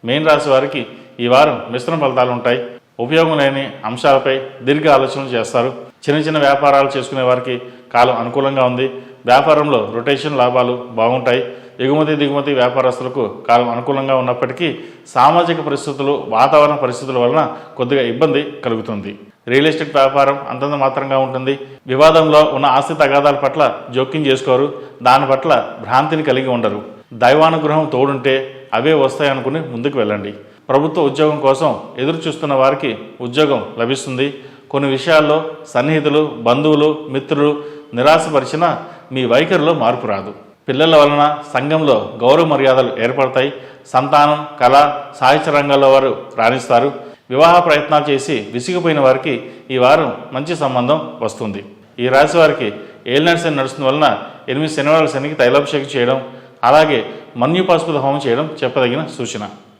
మీన రాశి వారికి ఈ వారం మిశ్రమ ఫలితాలు ఉంటాయి. ఉపయోగం లేని అంశాలపై దీర్ఘ ఆలోచనలు చేస్తారు. చిన్న చిన్న వ్యాపారాలు చేసుకునే వారికి కాలం అనుకూలంగా ఉంది. వ్యాపారంలో రొటేషన్ లాభాలు బాగుంటాయి. ఎగుమతి దిగుమతి వ్యాపారస్తులకు కాలం అనుకూలంగా ఉన్నప్పటికీ సామాజిక పరిస్థితులు, వాతావరణ పరిస్థితుల వలన కొద్దిగా ఇబ్బంది కలుగుతుంది. రియల్ ఎస్టేట్ వ్యాపారం అంతంత మాత్రంగా ఉంటుంది. వివాదంలో ఉన్న ఆస్తి తగాదాల పట్ల జోక్యం చేసుకోరు. దాని పట్ల భ్రాంతిని కలిగి ఉండరు. దైవానుగ్రహం తోడుంటే అవే వస్తాయనుకుని ముందుకు వెళ్ళండి. ప్రభుత్వ ఉద్యోగం కోసం ఎదురు చూస్తున్న వారికి ఉద్యోగం లభిస్తుంది. కొన్ని విషయాల్లో సన్నిహితులు, బంధువులు, మిత్రులు నిరాశపరిచినా మీ వైఖరిలో మార్పు రాదు. పిల్లల వలన సంఘంలో గౌరవ మర్యాదలు ఏర్పడతాయి. సంతానం, కళ, సాహిత్య రంగాల్లో వారు రాణిస్తారు. వివాహ ప్రయత్నాలు చేసి విసిగిపోయిన వారికి ఈ వారం మంచి సంబంధం వస్తుంది. ఈ రాశి వారికి ఏలినాటి శని నడుస్తున్న వలన 8 శనివారాల శనికి తైలాభిషేకం చేయడం, అలాగే మన్యు పాశుపత హోమం చేయడం చెప్పదగిన సూచన.